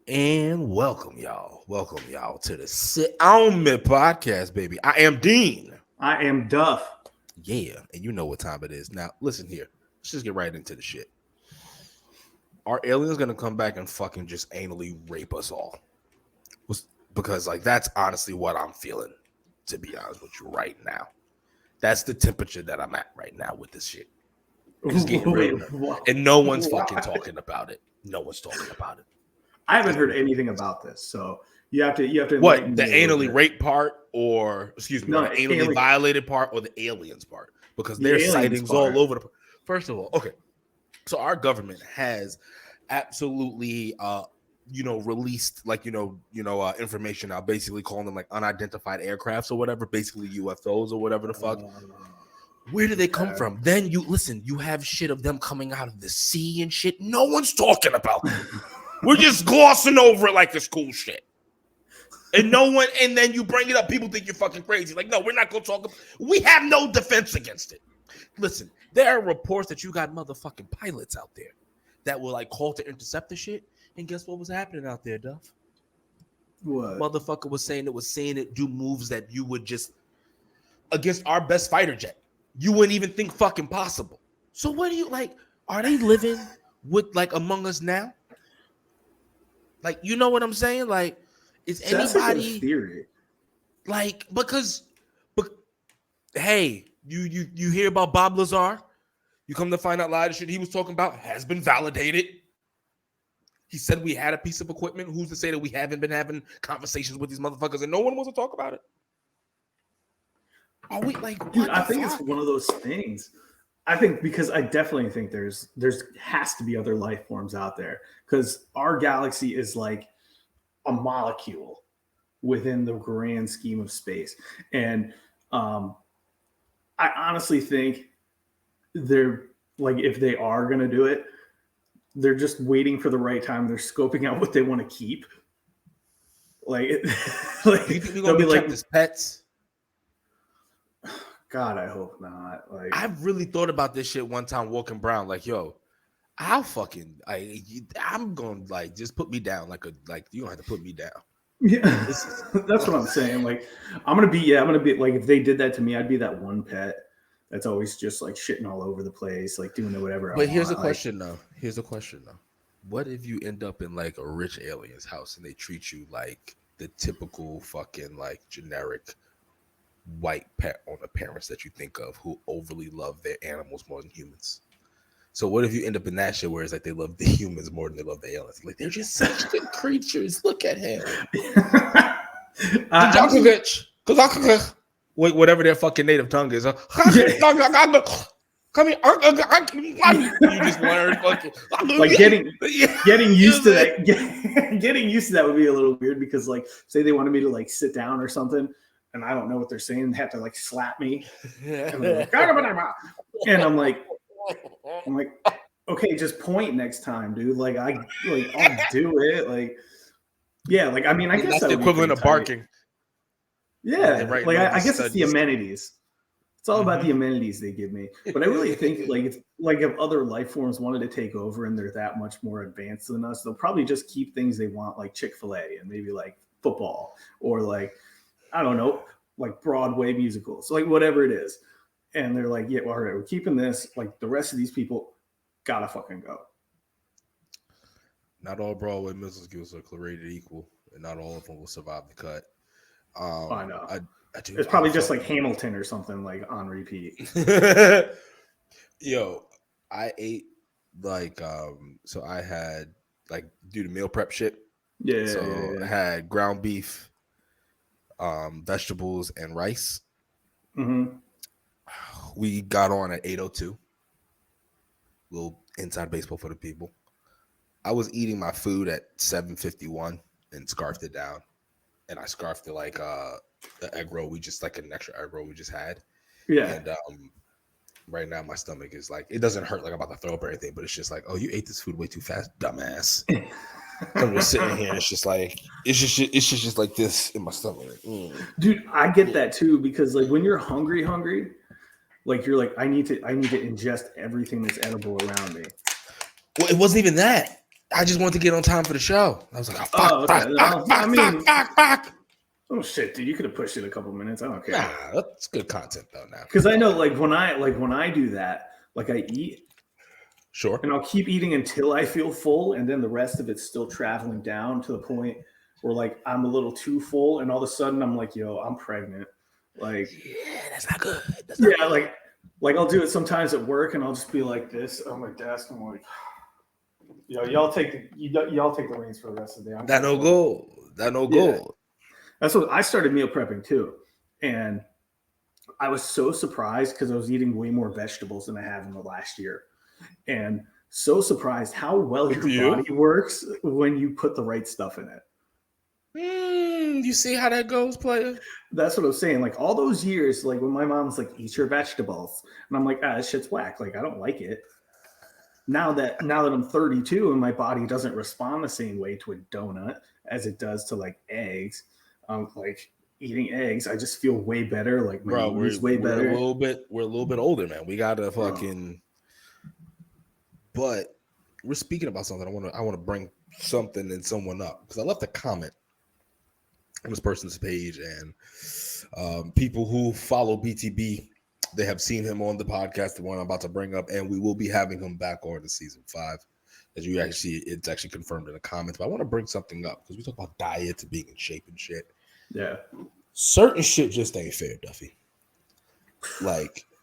And welcome y'all to the Sit On Me podcast, baby. I am Dean. I am Duff. Yeah, and you know what time it is. Now, listen here. Let's just get right into the shit. Are aliens gonna come back and fucking just anally rape us all? Because, like, that's honestly what I'm feeling, to be honest with you, right now. That's the temperature that I'm at right now with this shit. It's getting real. And no one's fucking talking about it. No one's talking about it. I haven't heard anything about this, so you have to. What, the anally rape part, or excuse me, No, the anally violated part, or the aliens part? Because there's sightings all over the. First of all, okay, so our government has absolutely, released information out, basically calling them like unidentified aircrafts or whatever, basically UFOs or whatever the fuck. Where do they come from? Then you have shit of them coming out of the sea and shit. No one's talking about it. We're just glossing over it like it's cool shit. And then you bring it up, people think you're fucking crazy. Like, no, we're not going to talk about it. We have no defense against it. Listen, there are reports that you got motherfucking pilots out there that will like call to intercept the shit. And guess what was happening out there, Duff? What? Motherfucker was saying it do moves that you would just, against our best fighter jet, you wouldn't even think fucking possible. So what do you, like, are they living with, like, among us now? Like, you know what I'm saying? Like, is anybody, that's like a theory. Like, but hey, you hear about Bob Lazar? You come to find out a lot of shit he was talking about has been validated. He said we had a piece of equipment. Who's to say that we haven't been having conversations with these motherfuckers and no one wants to talk about it? Are we like, dude, I think it's one of those things. I think because I definitely think there's has to be other life forms out there, because our galaxy is like a molecule within the grand scheme of space. And I honestly think they're like, if they are going to do it, they're just waiting for the right time. They're scoping out what they want to keep. Like, you think we're going to be kept as pets? God, I hope not. Like, I've really thought about this shit one time walking around, like, yo, I'm going to, like, just put me down. Like, you don't have to put me down. Yeah, that's what I'm saying. Like, I'm going to be like, if they did that to me, I'd be that one pet that's always just like shitting all over the place, like doing whatever. But here's the question though. What if you end up in like a rich alien's house and they treat you like the typical fucking like generic white pet owner parents that you think of who overly love their animals more than humans? So what if you end up in that shit where it's like they love the humans more than they love the aliens? Like, they're just such good creatures. Look at him. Wait, whatever their fucking native tongue is. Come here. You just learn fucking like getting used to that. Getting used to that would be a little weird, because like, say they wanted me to like sit down or something, and I don't know what they're saying. They have to like slap me, and I'm like, okay, just point next time, dude. Like, I'll do it. Like, yeah, like, I mean, I guess that's the equivalent of barking. Yeah, like, I guess it's the amenities. It's all about the amenities they give me. But I really think like, it's like, if other life forms wanted to take over and they're that much more advanced than us, they'll probably just keep things they want, like Chick-fil-A and maybe like football, or like, I don't know, like Broadway musicals, like whatever it is. And they're like, yeah, well, all right, we're keeping this. Like, the rest of these people gotta fucking go. Not all Broadway musicals are created equal, and not all of them will survive the cut. I know. It's probably just like Hamilton or something, like on repeat. Yo, I ate like so I had like do the meal prep shit. Yeah. So I had ground beef, vegetables, and rice. Mm-hmm. We got on at 8:02. Little inside baseball for the people. I was eating my food at 7:51 and scarfed it down. And I scarfed it like the egg roll. We just like an extra egg roll we just had. Yeah. And right now my stomach is like, it doesn't hurt like I'm about to throw up or anything, but it's just like, oh, you ate this food way too fast, dumbass. I'm just sitting here and it's just like, it's just like this in my stomach. Like, Dude, I get that too, because like when you're hungry, like you're like, I need to ingest everything that's edible around me. Well, it wasn't even that. I just wanted to get on time for the show. I was like, fuck. Oh shit, dude! You could have pushed it a couple minutes. I don't care. Nah, that's good content though. Now, because I know, when I do that, I eat, sure, and I'll keep eating until I feel full, and then the rest of it's still traveling down to the point where I'm a little too full, and all of a sudden I'm like, yo, I'm pregnant. Yeah, that's not good. I'll do it sometimes at work, and I'll just be like this on my desk. I'm like, y'all take the reins for the rest of the day. That no go. That's what I started meal prepping too, and I was so surprised because I was eating way more vegetables than I have in the last year, and so surprised how well your body works when you put the right stuff in it. You see how that goes, player? That's what I was saying. All those years, when my mom's like, "Eat your vegetables," and I'm like, "This shit's whack. I don't like it." Now that I'm 32 and my body doesn't respond the same way to a donut as it does to eggs, eating eggs, I just feel way better. My mood's way better. We're a little bit older, man. We gotta fucking. But we're speaking about something. I want to bring something and someone up because I left a comment on this person's page, and people who follow BTB, they have seen him on the podcast, the one I'm about to bring up, and we will be having him back on to season 5. It's actually confirmed in the comments. But I want to bring something up because we talk about diets and being in shape and shit. Yeah. Certain shit just ain't fair, Duffy.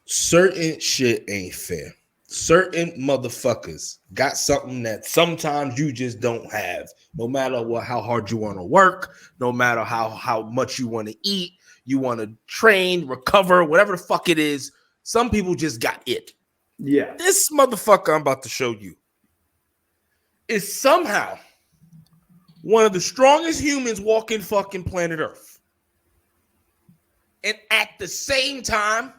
Certain shit ain't fair. Certain motherfuckers got something that sometimes you just don't have. No matter how hard you want to work, no matter how much you want to eat, you want to train, recover, whatever the fuck it is. Some people just got it. Yeah. This motherfucker I'm about to show you is somehow one of the strongest humans walking fucking planet Earth. And at the same time,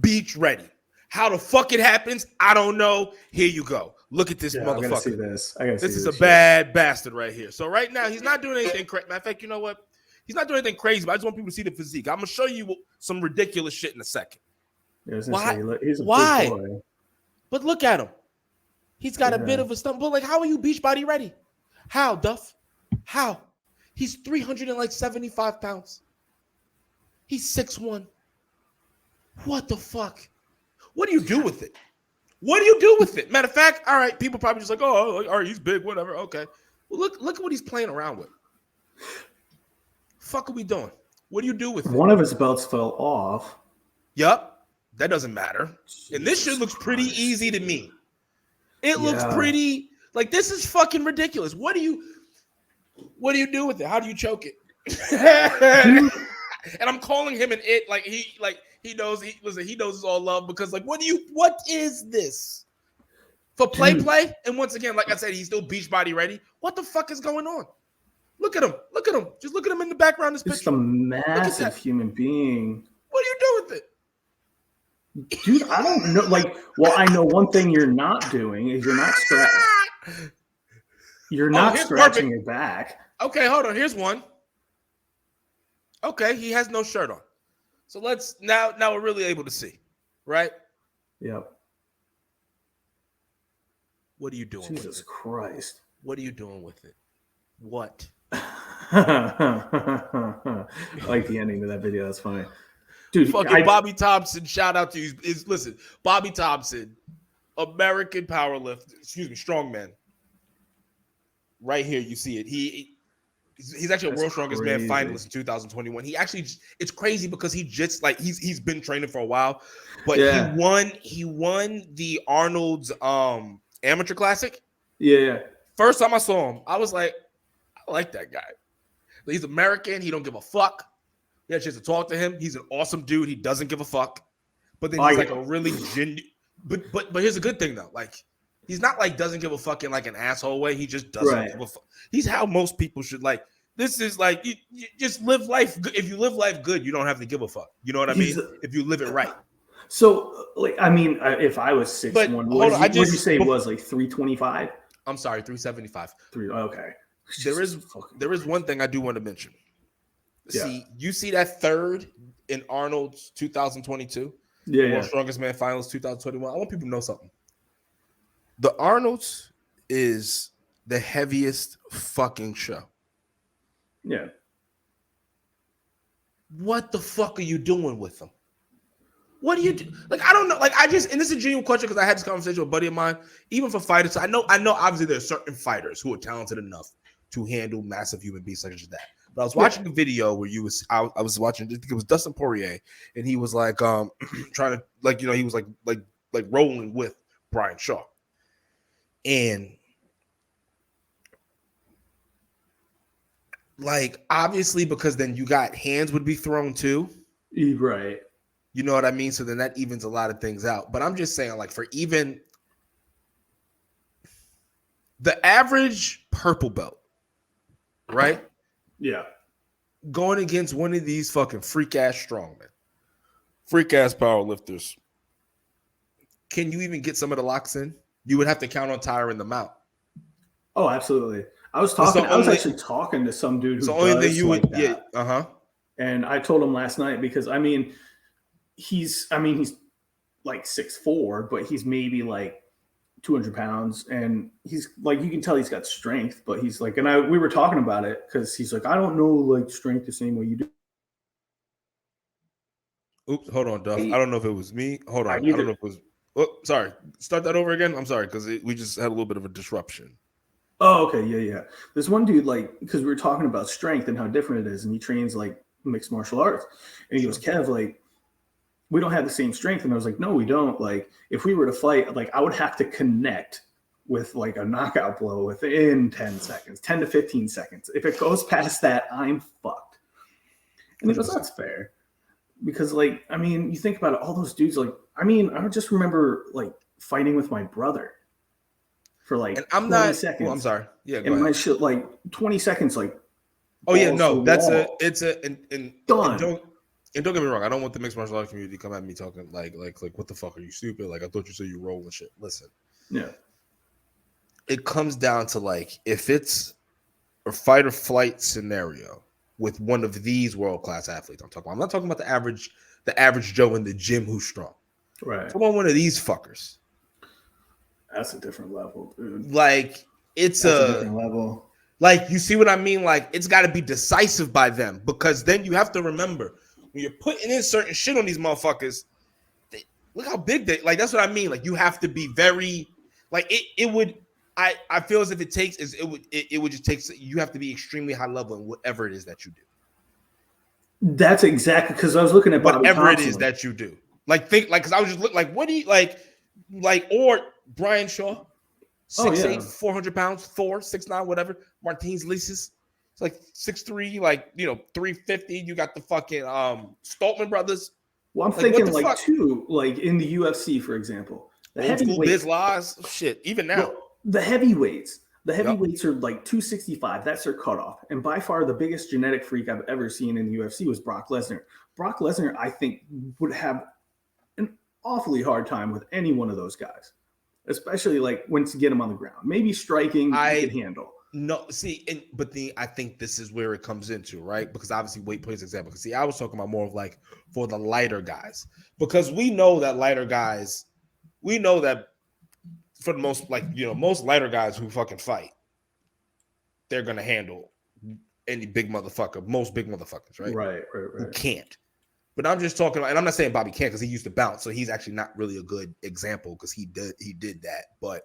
beach ready. How the fuck it happens, I don't know. Here you go. Look at this motherfucker. I gotta see this. This is a bad bastard right here. So right now, he's not doing anything crazy. Matter of fact, you know what? He's not doing anything crazy, but I just want people to see the physique. I'm going to show you some ridiculous shit in a second. Why? He's a big boy. But look at him. He's got a bit of a stump. But how are you beach body ready? How, Duff? How? He's 375 pounds. He's 6'1". What the fuck? What do you do with it? What do you do with it? Matter of fact, all right, people probably just all right, he's big, whatever. Okay. Well, look at what he's playing around with. Fuck are we doing? What do you do with it? One of his belts fell off. Yup. That doesn't matter. And this shit looks pretty easy to me. It looks pretty this is fucking ridiculous. What do you do with it? How do you choke it? And I'm calling him an it he knows he knows it's all love because what is this? For play? And once again, like I said, he's still beach body ready. What the fuck is going on? Look at him. Just look at him in the background of this picture. Just a massive human being. What do you do with it? Dude, I don't know. I know one thing you're not doing is you're not scratching. You're not scratching your back. Okay, hold on. Here's one. Okay, he has no shirt on. So let's now we're really able to see, right? Yep. What are you doing with it? Jesus Christ. What are you doing with it? What? I like the ending to that video. That's funny. Dude, Bobby Thompson, shout out to you. Listen, Bobby Thompson, American strongman. Right here, you see it. He's actually a World's Strongest Man finalist in 2021. It's crazy because he just he's been training for a while, but he won the Arnold's amateur classic. Yeah. First time I saw him, I was like, I like that guy. He's American. He don't give a fuck. You had a chance to talk to him. He's an awesome dude. He doesn't give a fuck. But then he's a really genuine. But here's a good thing though. He's not doesn't give a fuck in an asshole way. He just doesn't give a fuck. He's how most people should This is you just live life. If you live life good, you don't have to give a fuck. You know what I mean? If you live it right. So if I was 6'1", what did you say it was 325? I'm sorry, 375. Okay. There is one thing I do want to mention. See, you see that third in Arnold's 2022? World's Strongest Man Finals 2021. I want people to know something. The Arnold's is the heaviest fucking show. Yeah. What the fuck are you doing with them? What do you do? Like, I don't know. Like, and this is a genuine question because I had this conversation with a buddy of mine. Even for fighters, I know. Obviously, there are certain fighters who are talented enough to handle massive human beings such as that. But I was watching a video where I was watching. I think it was Dustin Poirier, and he was like, trying to, like, he was like rolling with Brian Shaw, and like, obviously, because then you got hands would be thrown too, right? You know what I mean? So then that evens a lot of things out. But I'm just saying, like, for even the average purple belt, right? Yeah. Going against one of these fucking freak ass strongmen, freak ass power lifters, can you even get some of the locks in? You would have to count on tiring them out. Oh, absolutely. I was actually talking to some dude who does like that. Yeah, and I told him last night because he's like 6'4", but he's maybe like 200 pounds, and he's like, you can tell he's got strength, but he's like, we were talking about it because he's like, I don't know like strength the same way you do. Oops, hold on, Duff. I don't know if it was me. Hold on. I don't know if it was. Oh, sorry. Start that over again. I'm sorry because we just had a little bit of a disruption. Oh, okay. Yeah. There's one dude, like, because we were talking about strength and how different it is, and he trains like mixed martial arts, and he goes, Kev, like, we don't have the same strength. And I was like, no, we don't. Like, if we were to fight, like, I would have to connect with like a knockout blow within 10 to 15 seconds. If it goes past that, I'm fucked. And he goes, that's fair. Because, like, you think about it, all those dudes, like, I just remember like fighting with my brother for like 20 seconds. Well, I'm sorry. Yeah, and my shit, like 20 seconds, like, oh yeah, no, that's done. And don't get me wrong, I don't want the mixed martial arts community to come at me talking like what the fuck, are you stupid? Like, I thought you said you roll and shit. Listen. Yeah. It comes down to, like, if it's a fight or flight scenario with one of these world-class athletes I'm talking about. I'm not talking about the average Joe in the gym who's strong. Right. I'm talking about one of these fuckers. That's a different level, dude. Like, that's a different level. Like, you see what I mean? Like, it's got to be decisive by them, because then you have to remember when you're putting in certain shit on these motherfuckers, look how big they, like, that's what I mean. Like, you have to be very, like, it would, I feel as if it would just take, you have to be extremely high level in whatever it is that you do. That's exactly, because I was looking at whatever it is that you do. Like, because I was just looking, like, what do you, like, or Brian Shaw, 6'8", 400 pounds, 6'9", whatever. Martins Lises, it's like 6'3", like, 350. You got the fucking Stoltman brothers. Well, I'm thinking like too, like in the UFC, for example, the heavyweights, shit. Even now, the heavyweights are like 265. That's their cutoff. And by far the biggest genetic freak I've ever seen in the UFC was Brock Lesnar. Brock Lesnar, I think, would have an awfully hard time with any one of those guys, especially like once you get him on the ground. Maybe striking, he could handle. No, see, I think this is where it comes into, right? Because obviously weight plays an example. Because, see, I was talking about more of like for the lighter guys, because we know that lighter guys, for the most, like, most lighter guys who fucking fight, they're gonna handle any big motherfucker, most big motherfuckers, right? Right. Who can't. But I'm just talking about, and I'm not saying Bobby can't because he used to bounce, so he's actually not really a good example because he did that, but.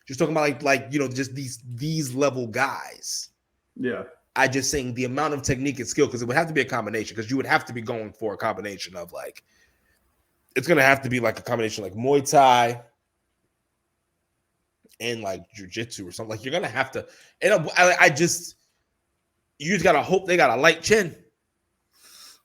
Just talking about like just these level guys. Yeah. I just saying the amount of technique and skill, because it would have to be a combination, because you would have to be going for a combination of, like, it's going to have to be like a combination like Muay Thai and like jiu-jitsu or something. Like, you're going to have to, and you just got to hope they got a light chin.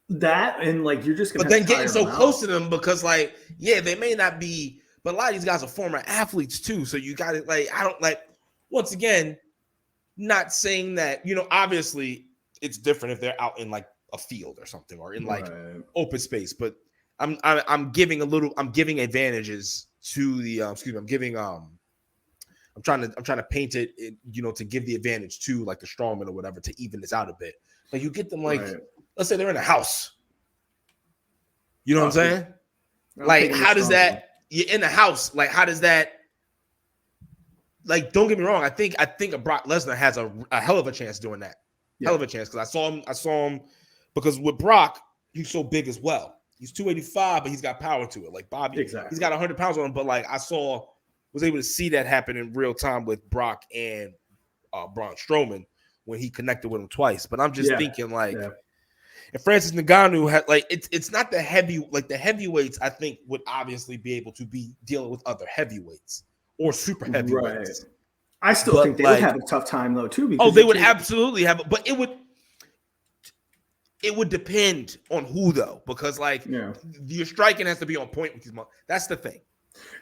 That, and like, you're just going to, but then getting so close to them, because like, yeah, they may not be, but a lot of these guys are former athletes too. So you got it. Like, I don't, like, once again, not saying that, obviously it's different if they're out in like a field or something, or in like open space, but I'm giving advantages to the, I'm trying to paint it, to give the advantage to like the strongman or whatever, to even this out a bit. Like, you get them, like, let's say they're in a house. You know what I'm saying? Like, how does that, you're in the house, like, how does that, like, don't get me wrong. I think Brock Lesnar has a hell of a chance doing that. Yeah. Hell of a chance, because I saw him because with Brock, he's so big as well. He's 285, but he's got power to it. Like Bobby, exactly. He's got 100 pounds on him. But like was able to see that happen in real time with Brock and Braun Strowman when he connected with him twice. But I'm just thinking like, if Francis Ngannou had like, it's not the heavyweights. I think would obviously be able to be dealing with other heavyweights or super heavyweights. Right. I still think they would have a tough time though too. Because they would absolutely have, but it would depend on who though, because like your striking has to be on point with these. That's the thing.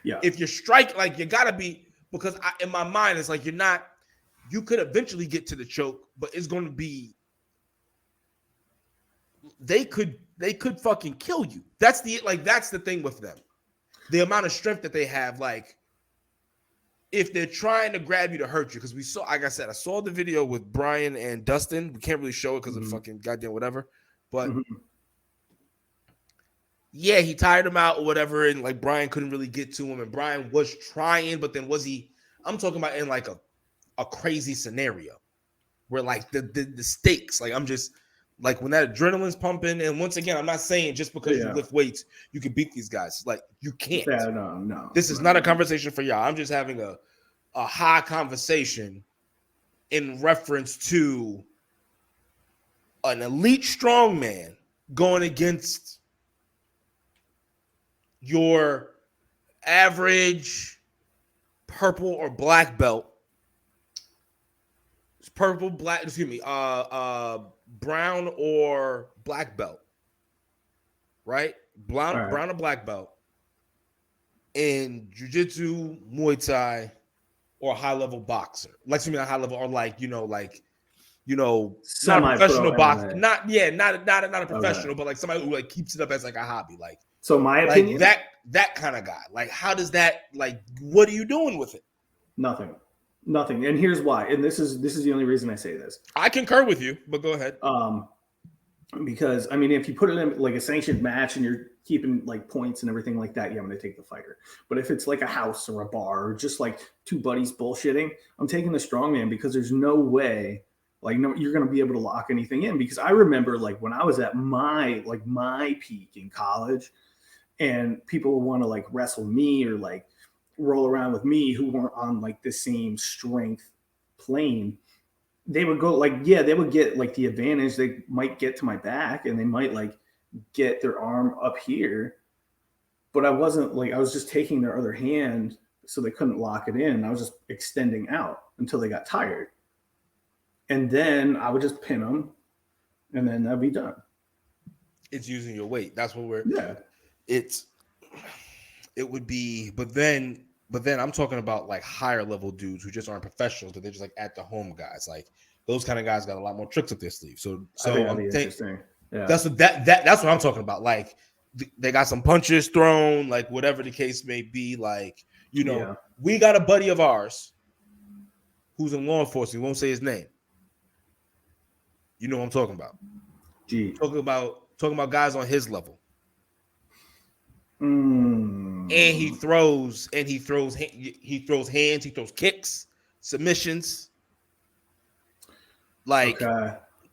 Yeah. If you're striking, like you gotta be, because in my mind it's like you could eventually get to the choke, but it's going to be. They could fucking kill you. That's the thing with them. The amount of strength that they have, like if they're trying to grab you to hurt you, because we saw, like I said, I saw the video with Brian and Dustin. We can't really show it because of fucking goddamn whatever. But yeah, he tired him out or whatever, and like Brian couldn't really get to him, and Brian was trying, but then was he? I'm talking about in like a crazy scenario where like the stakes, like I'm just. Like when that adrenaline's pumping, and once again, I'm not saying just because you lift weights, you can beat these guys. Like you can't. Yeah, no. This is not a conversation for y'all. I'm just having a high conversation in reference to an elite strongman going against your average purple or black belt. Brown or black belt, right? Brown or black belt in jiu-jitsu, Muay Thai, or a high-level boxer. Like, a high level, or not a professional boxer. Not a professional, but like somebody who like keeps it up as like a hobby. Like, so my opinion, that kind of guy. Like, how does that, like, what are you doing with it? Nothing. And here's why. And this is the only reason I say this. I concur with you, but go ahead. Because I mean, if you put it in like a sanctioned match and you're keeping like points and everything like that, I'm going to take the fighter. But if it's like a house or a bar or just like two buddies bullshitting, I'm taking the strongman, because there's no way you're going to be able to lock anything in. Because I remember like when I was at my peak in college, and people would want to like wrestle me or like roll around with me who weren't on like the same strength plane. They would go like, they would get like the advantage. They might get to my back and they might like get their arm up here, but I was just taking their other hand so they couldn't lock it in. I was just extending out until they got tired. And then I would just pin them and then that'd be done. It's using your weight. That's what it would be, but then I'm talking about like higher level dudes who just aren't professionals, but they're just like at the home guys. Like those kind of guys got a lot more tricks up their sleeve. So interesting. Yeah. That's what I'm talking about. Like they got some punches thrown, like whatever the case may be. Like, we got a buddy of ours who's in law enforcement. We won't say his name. You know what I'm talking about. Talking about guys on his level. And he throws hands, he throws kicks, submissions. Like,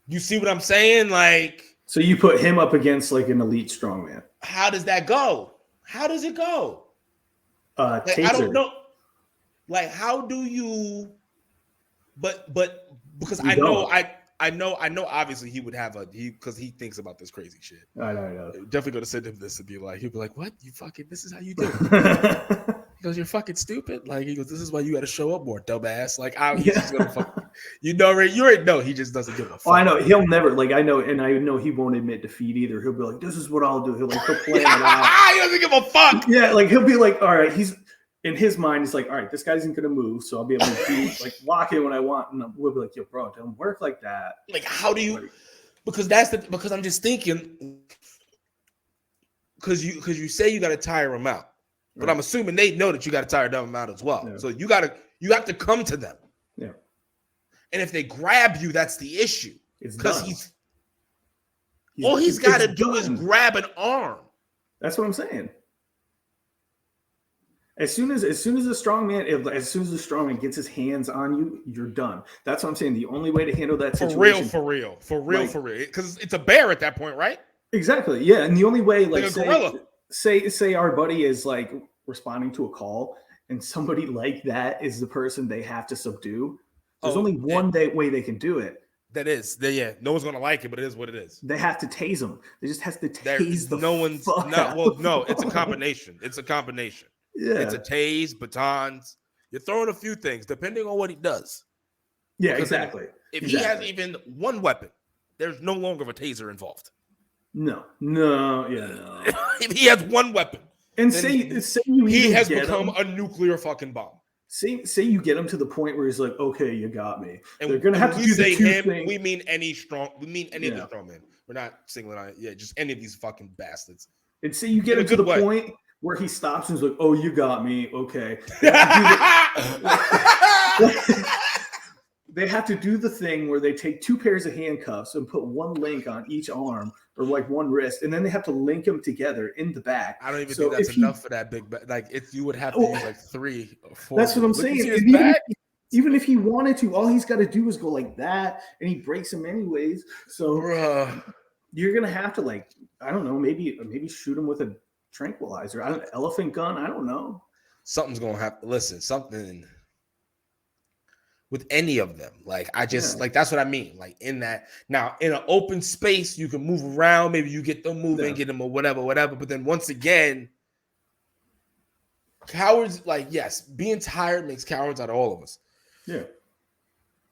you see what I'm saying? Like, so you put him up against like an elite strongman. How does that go? How does it go? Like, I don't know. Like, how do you? But because I know. Obviously, he would have because he thinks about this crazy shit. I know. Definitely gonna send him this and be like, he'll be like, "What? You fucking? This is how you do it." He goes, "You're fucking stupid." Like he goes, "This is why you got to show up more, dumbass." Like he's just gonna fuck. You already know he just doesn't give a fuck. Oh, I know he'll never I know he won't admit defeat either. He'll be like, "This is what I'll do." He'll plan it out. He doesn't give a fuck. Yeah, like he'll be like, "All right." He's in his mind. He's like, "All right, this guy isn't gonna move, so I'll be able to lock in when I want." And we'll be like, "Yo, bro, it don't work like that." Like, how do you? Because I'm just thinking. Because you say you got to tire them out, but I'm assuming they know that you got to tire them out as well. Yeah. So you have to come to them. Yeah. And if they grab you, that's the issue. Because he's got to do is grab an arm. That's what I'm saying. As soon as the strongman gets his hands on you, you're done. That's what I'm saying. The only way to handle that situation, for real, because it's a bear at that point, right? Exactly. Yeah, and the only way, like a gorilla. Say our buddy is like responding to a call, and somebody like that is the person they have to subdue. There's only one way they can do it. No one's gonna like it, but it is what it is. They have to tase them. They just have to tase It's a combination. It's a combination. Yeah, it's a tase, batons. You're throwing a few things depending on what he does. Yeah, exactly. If he has even one weapon, there's no longer a taser involved. No. If he has one weapon, and he has become a nuclear fucking bomb. Say you get him to the point where he's like, okay, you got me. And they're gonna have to do the two things. We mean any of the strong men. We're not singling out. Yeah, just any of these fucking bastards. And say you get him to the point where he stops and is like, oh, you got me. Okay. They have to do the thing where they take two pairs of handcuffs and put one link on each arm or like one wrist, and then they have to link them together in the back. I don't even think that's enough for that big back. Like, you would have to use like 3 or 4. That's what I'm saying. Even if he wanted to, all he's got to do is go like that, and he breaks him anyways. So you're gonna have to, like, I don't know, maybe shoot him with a tranquilizer. Elephant gun. I don't know. Something's gonna happen. Listen, something. With any of them, like that's what I mean. Like in that now, in an open space, you can move around. Maybe you get them moving, get them or whatever. But then once again, cowards, like, yes, being tired makes cowards out of all of us. Yeah.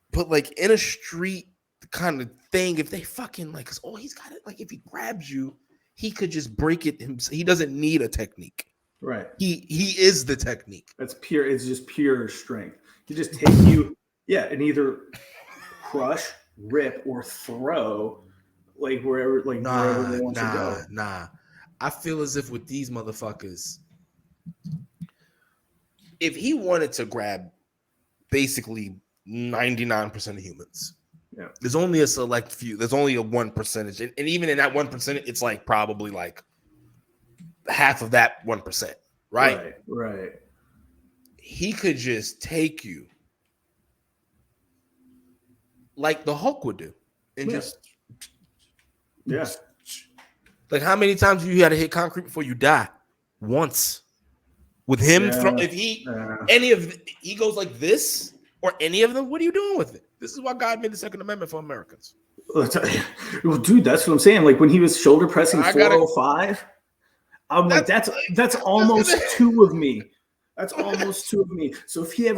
But like in a street kind of thing, if they fucking like, cause he's got it. Like if he grabs you, he could just break it himself. He doesn't need a technique. Right. He is the technique. It's pure. It's just pure strength. He just take you. Yeah, and either crush, rip, or throw, like wherever they want to go. Nah. I feel as if with these motherfuckers, if he wanted to grab basically 99% of humans, there's only a select few. There's only a 1%, and even in that 1%, it's like probably like half of that 1%, right? Right. He could just take you. Like the Hulk would do, and like how many times have you had to hit concrete before you die? Once. With him, if he goes like this or any of them, what are you doing with it? This is why God made the Second Amendment for Americans. Well, dude, that's what I'm saying. Like when he was shoulder pressing 405, I'm like, that's almost 2 of me. That's almost 2 of me. So if I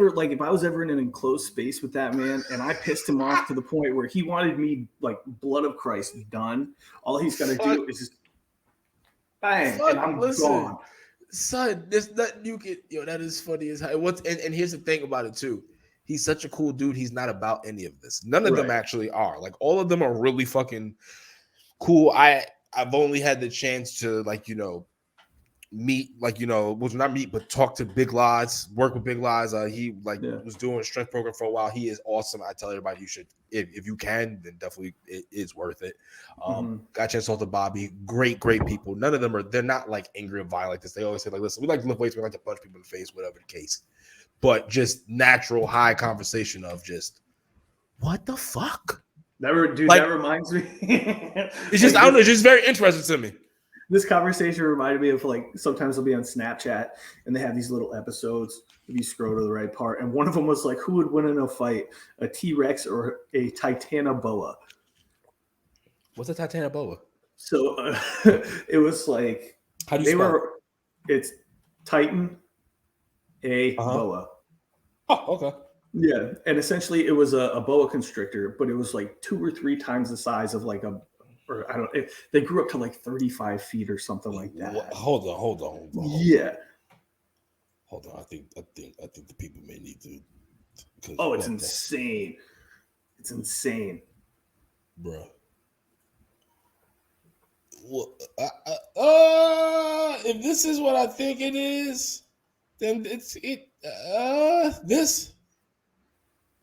was ever in an enclosed space with that man and I pissed him off to the point where he wanted me like blood of Christ done, all he's got to do is just bang, and I'm gone. Son, there's nothing you can. That is funny as hell. And here's the thing about it too. He's such a cool dude. He's not about any of this. None of them actually are. Like all of them are really fucking cool. I've only had the chance to meet, but talk to Big Lies, work with Big Lies. He was doing a strength program for a while. He is awesome. I tell everybody you should, if you can, then definitely it is worth it. Got a chance to talk to Bobby. Great people. None of them they're not like angry or violent like this. They always say like, listen, we like to lift weights, we like to punch people in the face, whatever the case. But just natural high conversation of just what the fuck? That reminds me. It's just, I don't know, it's just very interesting to me. This conversation reminded me of sometimes they'll be on Snapchat and they have these little episodes if you scroll to the right part. And one of them was like, who would win in a fight, a T-Rex or a Titanoboa? What's a Titanoboa? So it was like, how do you spell it's Titan, boa. Oh, okay. Yeah. And essentially it was a boa constrictor, but it was like 2 or 3 times the size of like they grew up to like 35 feet or something like that. Hold on. Yeah. Hold on. I think the people may need to. Oh, it's insane. It's insane, bro. Well, if this is what I think it is, then this.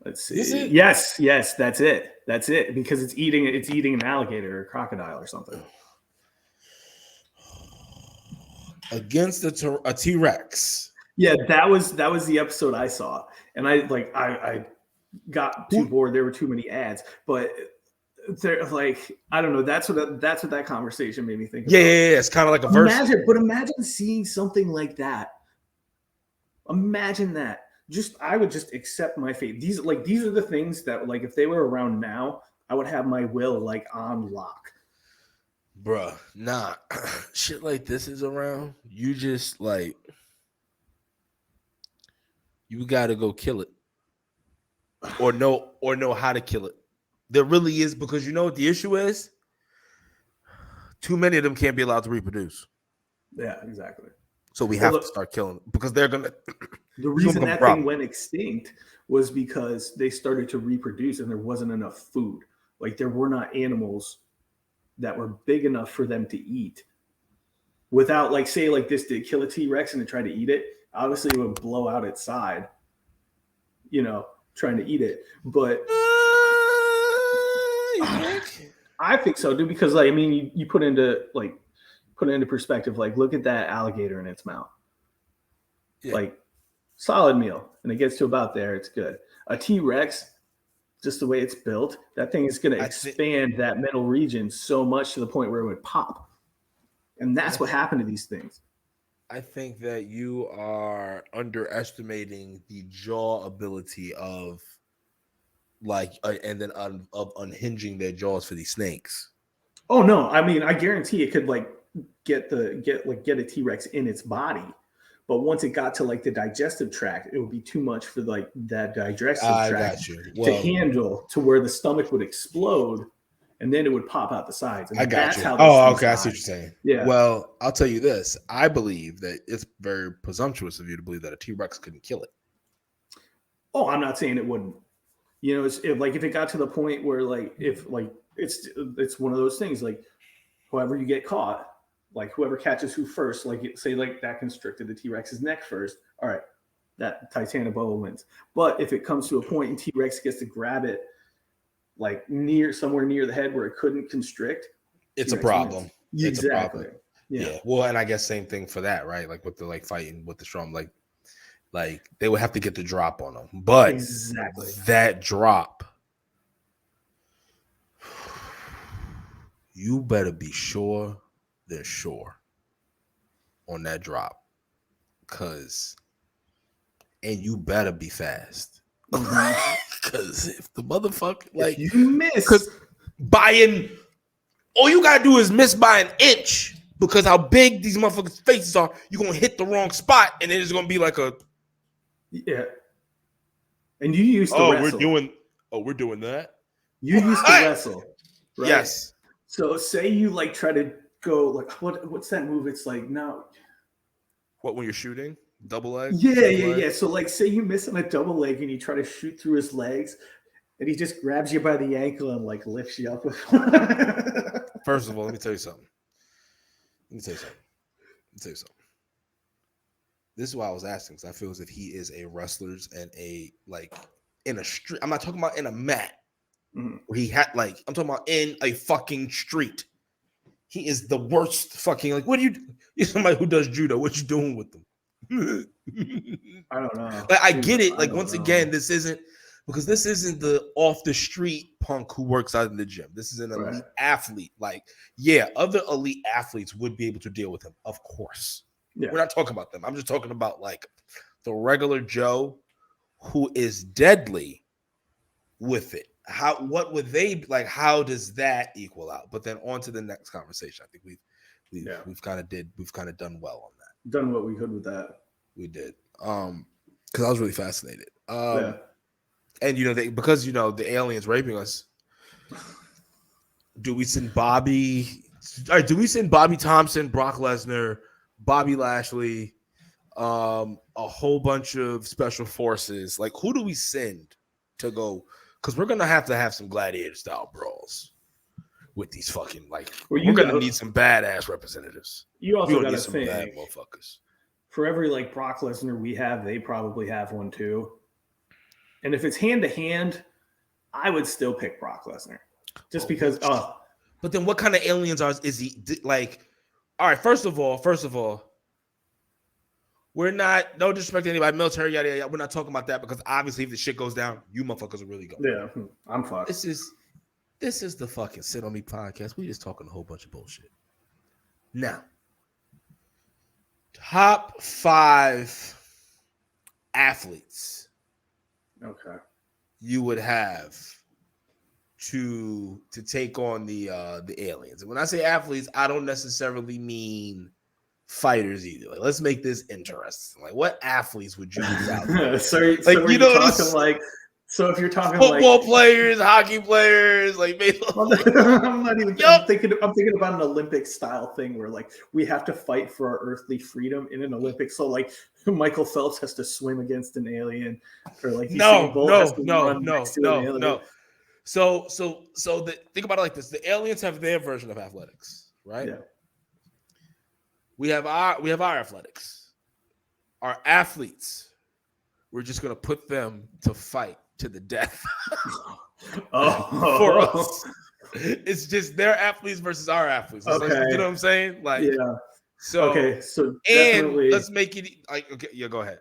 Let's see. Yes, that's it. That's it, because it's eating an alligator or a crocodile or something. Against a T-Rex. Yeah, that was the episode I saw, and I got too bored. There were too many ads, but they're like, I don't know. That's what that conversation made me think about. Yeah. It's kind of like a verse. Imagine seeing something like that. Imagine that. I would just accept my fate. These are the things that, like, if they were around now, I would have my will like on lock. Bruh, nah. Shit like this is around. You just like, you gotta go kill it. Or know how to kill it. There really is, because you know what the issue is? Too many of them can't be allowed to reproduce. Yeah, exactly. So we have to start killing them, because they're gonna. The reason that thing went extinct was because they started to reproduce and there wasn't enough food. Like, there were not animals that were big enough for them to eat. Without, like, say, like this did kill a T-Rex and it tried to eat it, obviously it would blow out its side, trying to eat it. But I think so, dude, because, like, I mean, you put into perspective, like, look at that alligator in its mouth. Yeah. Like, solid meal, and it gets to about there, it's good. A T-Rex, just the way it's built, that thing is going to expand that middle region so much to the point where it would pop. And that's what happened to these things. I think that you are underestimating the jaw ability of, like, and then of unhinging their jaws for these snakes. Oh no, I mean, I guarantee it could, like, get a T-Rex in its body. But once it got to, like, the digestive tract, it would be too much for, like, that digestive tract to handle, to where the stomach would explode and then it would pop out the sides. And that's how. Oh, okay. I see what you're saying. Yeah. Well, I'll tell you this. I believe that it's very presumptuous of you to believe that a T-Rex couldn't kill it. Oh, I'm not saying it wouldn't. If it got to the point where, like, it's one of those things, like, whoever you get caught, like, whoever catches who first, like, say, like, that constricted the T-Rex's neck first. All right, that Titanoboa wins. But if it comes to a point and T-Rex gets to grab it, like, somewhere near the head where it couldn't constrict, it's T-Rex a problem. Wins. It's exactly. A problem. Yeah. Well, and I guess same thing for that, right? Like, with the, like, fighting with the strong, like they would have to get the drop on them. But exactly that drop, you better be sure they're sure on that drop, and you better be fast, because if the motherfucker, like, if you miss, because all you gotta do is miss by an inch, because how big these motherfuckers' faces are, you're gonna hit the wrong spot, and then it's gonna be like a And you used to wrestle. We're doing that. You used to wrestle, right? Yes. So say you, like, try to go, like, what's that move? It's like, no. What, when you're shooting? Double leg? Yeah. So, like, say you miss on a double leg and you try to shoot through his legs, and he just grabs you by the ankle and, like, lifts you up. First of all, let me tell you something. This is why I was asking, because I feel as if he is a wrestler's and a, like, in a street. I'm not talking about in a mat. Where he had, like, I'm talking about in a fucking street. He is the worst fucking, like, what do you do? You're somebody who does judo. What you doing with them? I don't know. Like, I get it. Like, once again, this isn't the off the street punk who works out in the gym. This is an elite athlete. Like, yeah, other elite athletes would be able to deal with him, of course. Yeah. We're not talking about them. I'm just talking about, like, the regular Joe who is deadly with it. What would they like? How does that equal out? But then on to the next conversation. I think we've kind of done well on that. Done what we could with that. We did. Because I was really fascinated. And because the aliens raping us. Do we send Bobby? All right, do we send Bobby Thompson, Brock Lesnar, Bobby Lashley, a whole bunch of special forces? Like, who do we send to go? Because we're gonna have some gladiator style brawls with these fucking, like, we're gonna need some badass representatives. You also got to some think, bad motherfuckers. For every, like, Brock Lesnar we have, they probably have one too. And if it's hand to hand, I would still pick Brock Lesnar, just because. But then, what kind of aliens is he like? All right, first of all, We're not, no disrespect to anybody, military, yada, yada. We're not talking about that because obviously if the shit goes down, you motherfuckers will really go. Yeah, I'm fucked. This is the fucking Sit On Me podcast. We just talking a whole bunch of bullshit. Now, top 5 athletes. Okay. You would have to take on the aliens. And when I say athletes, I don't necessarily mean fighters either. Like, let's make this interesting. Like, what athletes would you use out there? So if you're talking football players, hockey players, like baseball. I'm not even. I'm thinking about an Olympic style thing where like we have to fight for our earthly freedom in an Olympic. So like Michael Phelps has to swim against an alien, or like no. So think about it like this: the aliens have their version of athletics, right? Yeah. We have our athletics. Our athletes, we're just gonna put them to fight to the death for us. It's just their athletes versus our athletes. Okay. Like, you know what I'm saying? Like, yeah. So definitely. Let's make it like, okay, yeah, go ahead.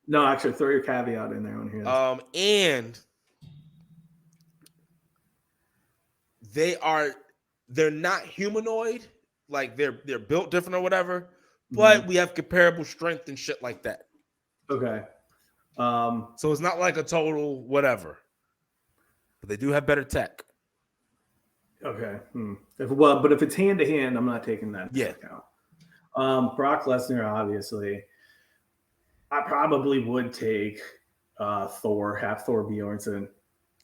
No, actually, throw your caveat in there on here. And they're not humanoid, like they're built different or whatever, but we have comparable strength and shit like that. Okay. So it's not like a total whatever, but they do have better tech. Okay. But if it's hand to hand, I'm not taking that into account. Brock Lesnar, obviously. I probably would take Thor, have Thor Bjornsson.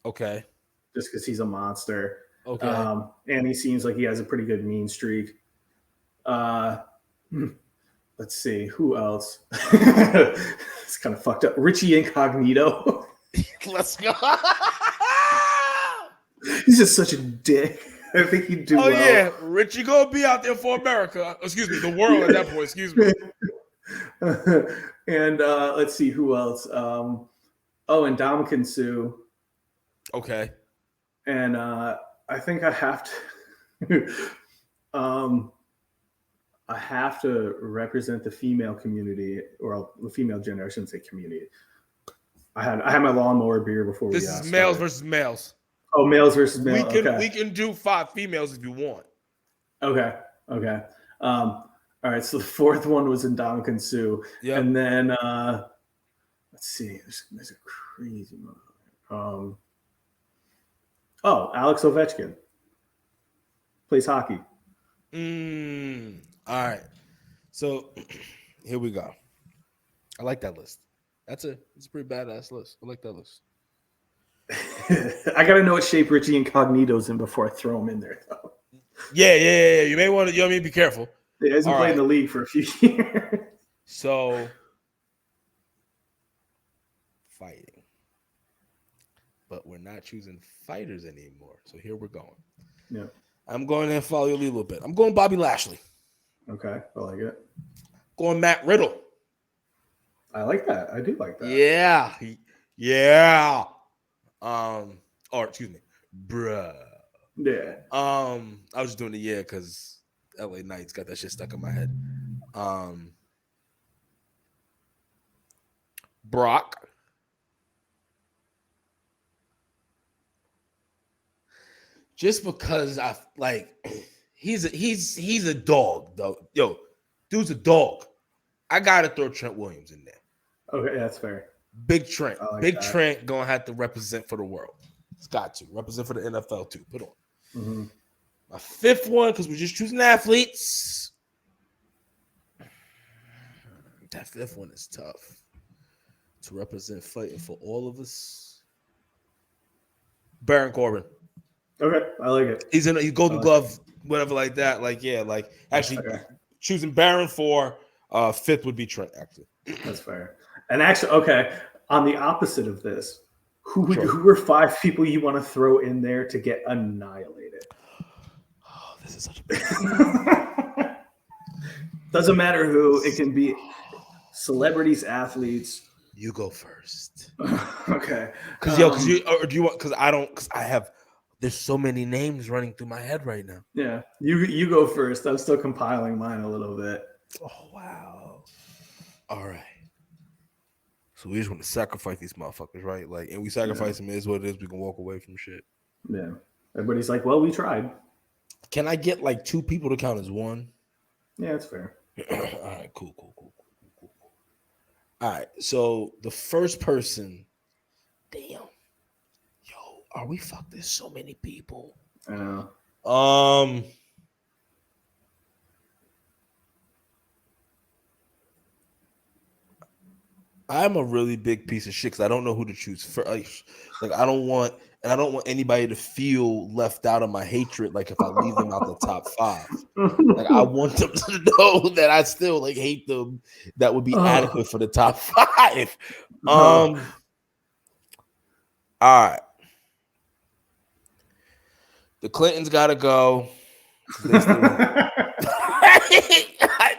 Okay. Just because he's a monster. Okay. And he seems like he has a pretty good mean streak. Let's see. Who else? It's kind of fucked up. Richie Incognito. Let's go. He's just such a dick. I think he'd do well. Oh, yeah. Richie gonna be out there for America. Excuse me, the world at that point. Excuse me. And let's see. Who else? And Ndamukong Suh. Okay. And I think I have to I have to represent the female community, or the female gender. I shouldn't say community. I had my lawnmower beer before this is males versus males. Oh, males versus males. We can do 5 females if you want. Okay. All right. So the 4th one was Ndamukong Suh. Yeah. And then let's see. There's a crazy one. Alex Ovechkin plays hockey. All right. So here we go. I like that list. It's a pretty badass list. I like that list. I gotta know what shape Richie Incognito's in before I throw him in there, though. Yeah. You may want to. You know what I mean? Be careful. Yeah, he's been playing in the league for a few years. So fighting, but we're not choosing fighters anymore. So here we're going. Yeah. I'm going to follow you a little bit. I'm going Bobby Lashley. Okay, I like it. Going Matt Riddle. I like that. I do like that. Yeah. Or excuse me, bruh. Yeah. I was just doing the because LA Knights got that shit stuck in my head. Brock. Just because I like he's a dog though. Yo, dude's a dog. I gotta throw Trent Williams in there. Okay, that's fair. Big Trent. Trent gonna have to represent for the world. It's got to represent for the NFL too. Put on. Mm-hmm. My 5th one, because we're just choosing athletes. That 5th one is tough to represent fighting for all of us. Baron Corbin. Okay, I like it. He's Golden Glove, whatever like that. Actually choosing Baron for 5th would be Trent. Actually, that's fair. And actually, okay, on the opposite of this, who were 5 people you want to throw in there to get annihilated? Oh, this is such a big Doesn't matter who. It can be celebrities, athletes. You go first. Okay. Because I have. There's so many names running through my head right now. Yeah, you go first. I'm still compiling mine a little bit. Oh wow. All right. So we just want to sacrifice these motherfuckers, right? Like, and we sacrifice them. It is what it is. We can walk away from shit. Yeah. Everybody's like, well, we tried. Can I get like 2 people to count as one? Yeah, that's fair. All right, cool. All right, so the first person, damn, yo, are we fucked? There's so many people. I know. I'm a really big piece of shit because I don't know who to choose for. Like I don't want anybody to feel left out of my hatred. Like if I leave them out the top 5, like I want them to know that I still like hate them. That would be adequate for the top 5. All right, the Clintons gotta go.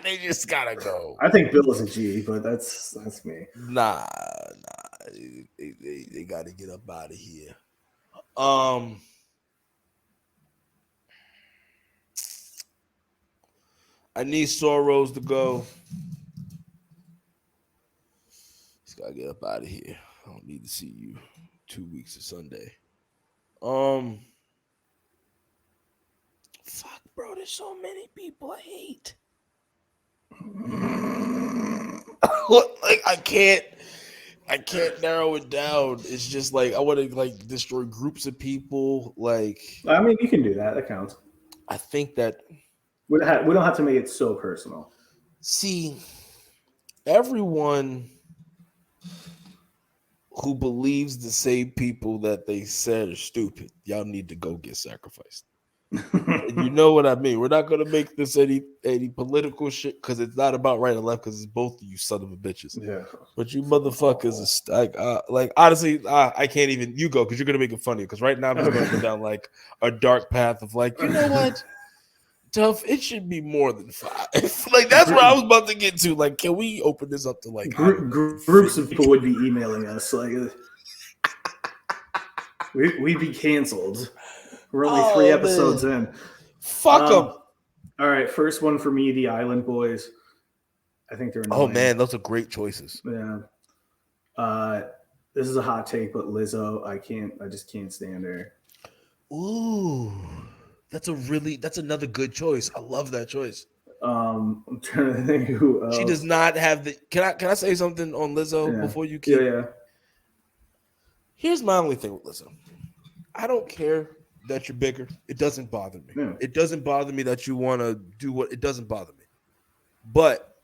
They just gotta go. I think Bill is a G, but that's me. Nah. They gotta get up out of here. I need Soros to go. He's gotta get up out of here. I don't need to see you 2 weeks of Sunday. Fuck, bro. There's so many people I hate. Like I can't narrow it down. It's just like I want to like destroy groups of people. Like I mean, you can do that. That counts. I think that we don't have to make it so personal. See, everyone who believes the same people that they said are stupid, y'all need to go get sacrificed. And you know what I mean. We're not gonna make this any political shit because it's not about right and left because it's both of you son of a bitches. Yeah. But you motherfuckers like honestly, I can't even. You go because you're gonna make it funny. Because right now I'm just gonna go down like a dark path of like, you know what, Duff, it should be more than 5. Like that's where I was about to get to. Like, can we open this up to like groups of people would be emailing us like we'd be canceled. We're only 3 episodes in. Fuck them. All right, first one for me, the Island Boys. I think they're annoying. Oh man, those are great choices. Yeah. This is a hot take, but Lizzo, I just can't stand her. Ooh, that's another good choice. I love that choice. I'm trying to think who else. She does not have the. Can I say something on Lizzo before you keep? Yeah. Here's my only thing with Lizzo. I don't care that you're bigger. It doesn't bother me. Yeah. It doesn't bother me that you want to do what. It doesn't bother me. But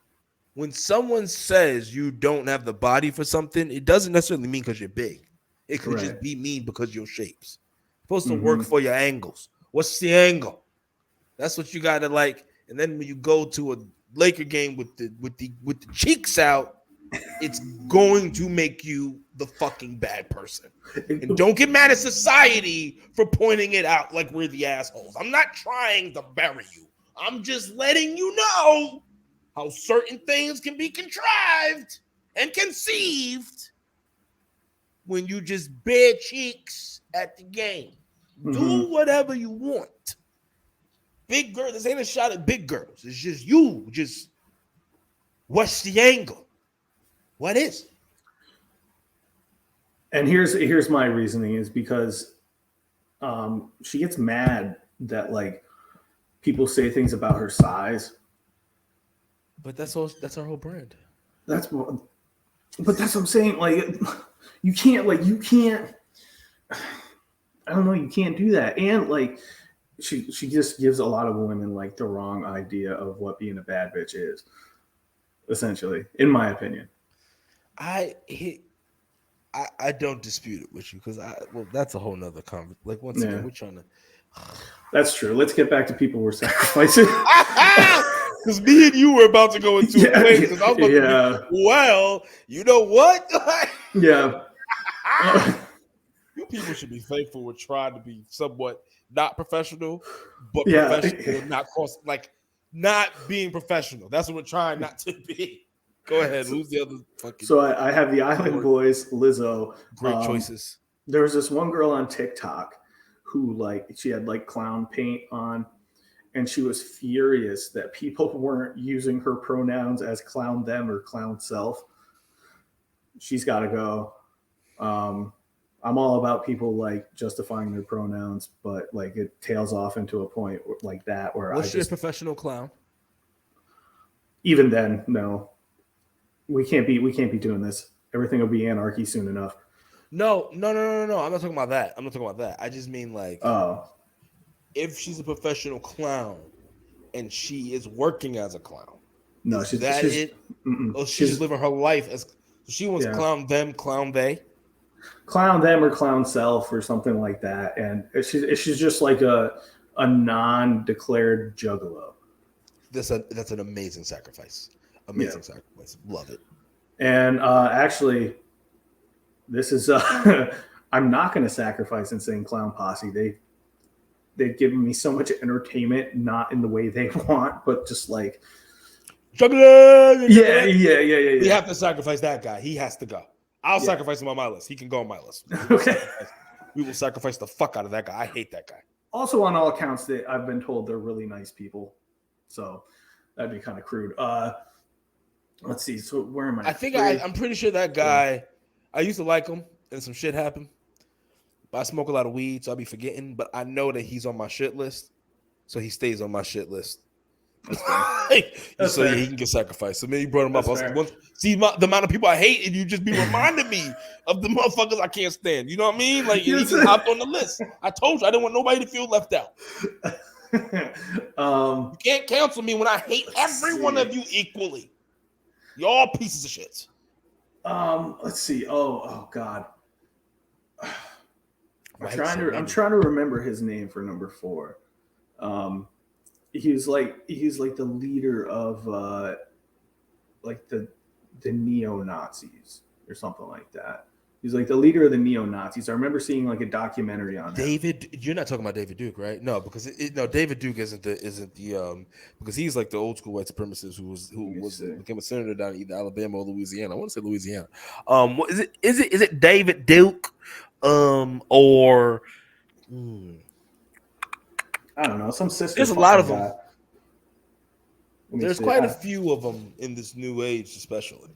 when someone says you don't have the body for something, it doesn't necessarily mean because you're big. It could just be mean because your shapes. Supposed to work for your angles. What's the angle? That's what you gotta like. And then when you go to a Laker game with the cheeks out, it's going to make you the fucking bad person. And don't get mad at society for pointing it out like we're the assholes. I'm not trying to bury you. I'm just letting you know how certain things can be contrived and conceived when you just bare cheeks at the game. Do whatever you want. Big girls, this ain't a shot at big girls. It's just you. Just what's the angle? What is it? And here's my reasoning is because she gets mad that like people say things about her size. But that's our whole brand. But that's what I'm saying. Like you can't. I don't know. You can't do that. And like she just gives a lot of women like the wrong idea of what being a bad bitch is. Essentially, in my opinion. I don't dispute it with you because that's a whole nother conversation. Like once again, we're trying to. That's true. Let's get back to people we're sacrificing. Because me and you were about to go into a place because I was about to be, well, you know what? Yeah. You people should be thankful we're trying to be somewhat not professional, but professional, not being professional. That's what we're trying not to be. Go ahead. Who's the other fucking? So I have the Island Boys, Lizzo. Great choices. There was this one girl on TikTok who she had like clown paint on, and she was furious that people weren't using her pronouns as clown them or clown self. She's got to go. I'm all about people like justifying their pronouns, but like it tails off into a point like that where was she a professional clown? Even then, no. We can't be doing this. Everything will be anarchy soon enough. No. I'm not talking about that. I just mean like, if she's a professional clown and she is working as a clown, no, she's it? Or she's living her life as she wants clown them, clown they, clown them or clown self or something like that, and she's just like a non-declared juggalo. That's an amazing sacrifice. Sacrifice. Love it. And actually, this is I'm not going to sacrifice Insane Clown Posse. They've given me so much entertainment, not in the way they want, but just like juggling. Yeah. We have to sacrifice that guy. He has to go. I'll sacrifice him on my list. He can go on my list. We will sacrifice the fuck out of that guy. I hate that guy. Also, on all accounts, I've been told they're really nice people. So that'd be kind of crude. Let's see. So where am I? I'm pretty sure that guy, I used to like him and some shit happened. But I smoke a lot of weed, so I'll be forgetting. But I know that he's on my shit list. So he stays on my shit list. So he can get sacrificed. So maybe you brought him up. See the amount of people I hate, and you just be reminding me of the motherfuckers I can't stand. You know what I mean? Like he just hopped on the list. I told you I didn't want nobody to feel left out. You can't cancel me when I hate every one of you equally. You're all pieces of shit. Let's see. Oh God. I'm trying to remember his name for number 4. He's like the leader of like the neo-Nazis or something like that. He's like the leader of the neo-Nazis. I remember seeing like a documentary on David. You're not talking about David Duke, right? No, because David Duke isn't the because he's like the old school white supremacist who became a senator down in either Alabama or Louisiana. I want to say Louisiana. What is it? Is it David Duke? Or I don't know. Some sister. There's a lot of them. There's quite a few of them in this new age, especially.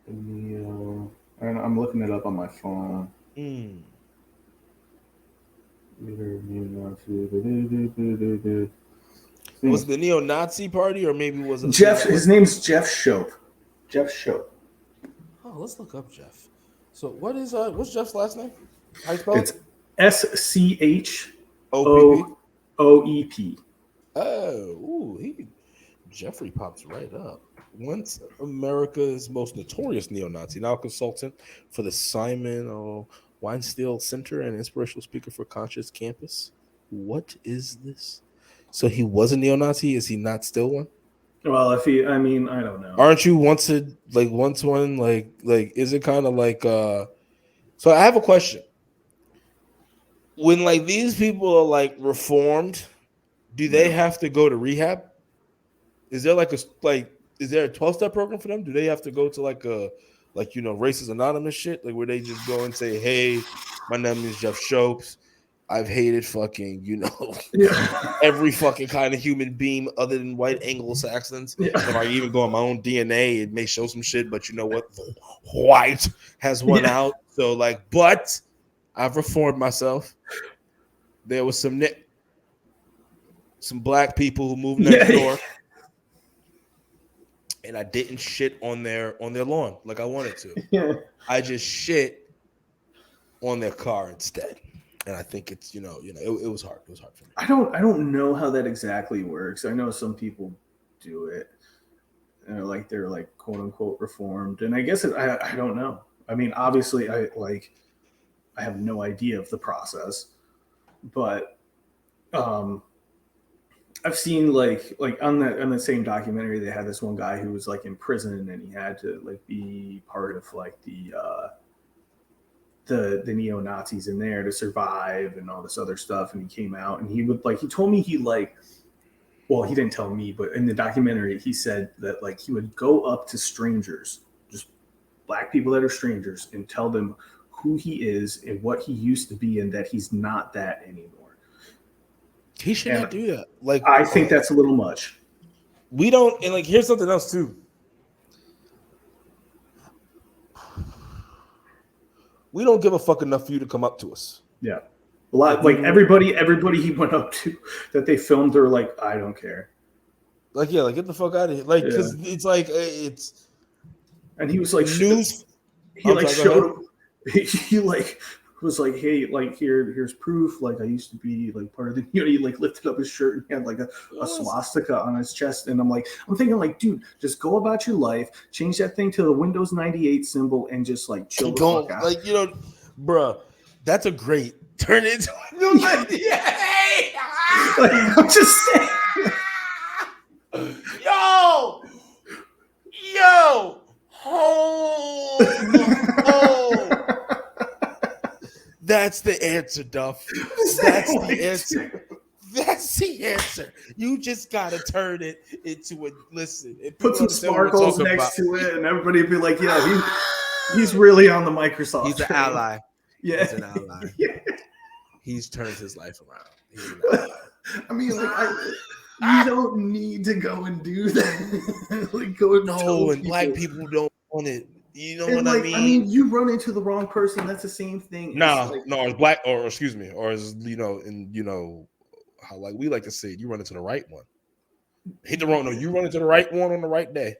I'm looking it up on my phone. Was it the neo-Nazi party, or maybe was it Jeff? His name's Jeff Shope. Jeff Shope. Oh, let's look up Jeff. So what's Jeff's last name? How you spell it? It's SCHOOEP. Oh, Jeffrey pops right up. Once America's most notorious neo-Nazi, now a consultant for the Simon Weinstein Center and inspirational speaker for Conscious Campus. What is this? So he was a neo-Nazi? Is he not still one? Well, I don't know. Aren't you once one? Like, is it kind of like? So I have a question. When like these people are like reformed, do they have to go to rehab? Is there is there a 12-step program for them? Do they have to go to Racist Anonymous shit? Like where they just go and say, hey, my name is Jeff Shopes. I've hated fucking, every fucking kind of human being other than white Anglo-Saxons. Yeah. If I even go on my own DNA, it may show some shit, but you know what? The white has won out. So but I've reformed myself. There was some black people who moved next door. And I didn't shit on their lawn like I wanted to. Yeah. I just shit on their car instead. And I think it's it was hard. It was hard for me. I don't know how that exactly works. I know some people do it. And they're quote unquote reformed. And I guess I don't know. I mean, obviously I have no idea of the process. But I've seen on the same documentary, they had this one guy who was in prison, and he had to be part of the neo-Nazis in there to survive and all this other stuff. And he came out, and he would he told me he didn't tell me, but in the documentary he said that he would go up to strangers, just black people that are strangers, and tell them who he is and what he used to be and that he's not that anymore. He should not do that. Like, I think that's a little much. We don't, and like, here's something else too. We don't give a fuck enough for you to come up to us. Yeah. A lot, like everybody he went up to that they filmed, they're like, I don't care. Like, yeah, like get the fuck out of here. Like, because it's like it's. And he was like, news. He like was like, hey, like here's proof. Like I used to be like part of the. He like lifted up his shirt and he had like a swastika on his chest. And I'm thinking like, dude, just go about your life, change that thing to the Windows 98 symbol, and just like chill the fuck out. Like bruh, that's a great. Turn it into Windows 98. Like, I'm just saying. Yo. That's the answer, Duff. That's the answer. That's the answer. You just gotta turn it into a listen. Put some sparkles next to it, and everybody be like, "Yeah, he's really on the Microsoft. He's an ally. Yeah, he's an ally. Yeah. He's turned his life around. I mean, like, you don't need to go and do that. Like, go and and black people don't want it. You know what I mean? I mean, you run into the wrong person. That's the same thing. It's black, or excuse me, or as how like we like to say it, you run into the right one. Hit the wrong. No, you run into the right one on the right day.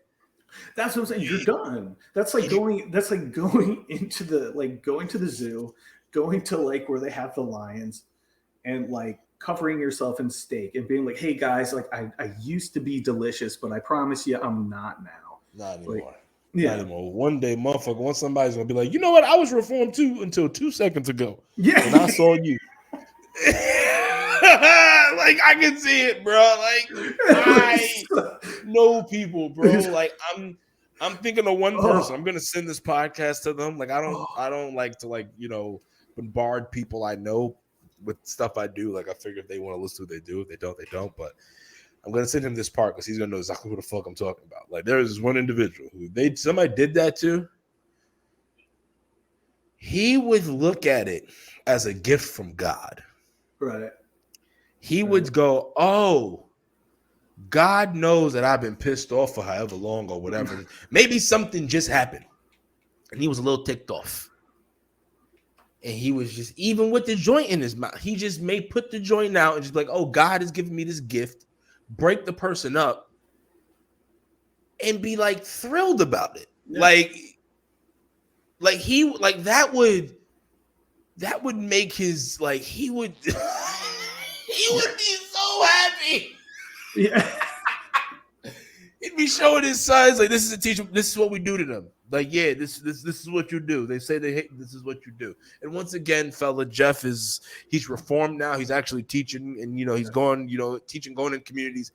That's what I'm saying. You're done. That's like going. That's like going into going to the zoo, going to like where they have the lions, and like covering yourself in steak and being like, "Hey guys, like I used to be delicious, but I promise you, I'm not now. Not anymore. Like, not anymore. One day, motherfucker, once somebody's gonna be like, you know what? I was reformed too until 2 seconds ago. Yeah, and I saw you. Like I can see it, bro. Like I know people, bro. Like I'm thinking of one person. I'm gonna send this podcast to them. Like I don't like to bombard people I know with stuff I do. Like I figure if they want to listen to it, they do. If they don't, they don't. But I'm gonna send him this part because he's gonna know exactly who the fuck I'm talking about. Like there is one individual who somebody did that to. He would look at it as a gift from God. Right. He would go, oh, God knows that I've been pissed off for however long or whatever. Maybe something just happened. And he was a little ticked off. And he was just, even with the joint in his mouth, he just may put the joint out and just be like, oh, God has given me this gift. Break the person up. And be like thrilled about it. Yeah. Like that would make his, like, he would... He would be so happy. Yeah. He'd be showing his sons like, this is a teacher. This is what we do to them. Like, yeah, this is what you do. They say they hate. This is what you do. And once again, fella, Jeff he's reformed now. He's actually teaching, and he's going, going in communities,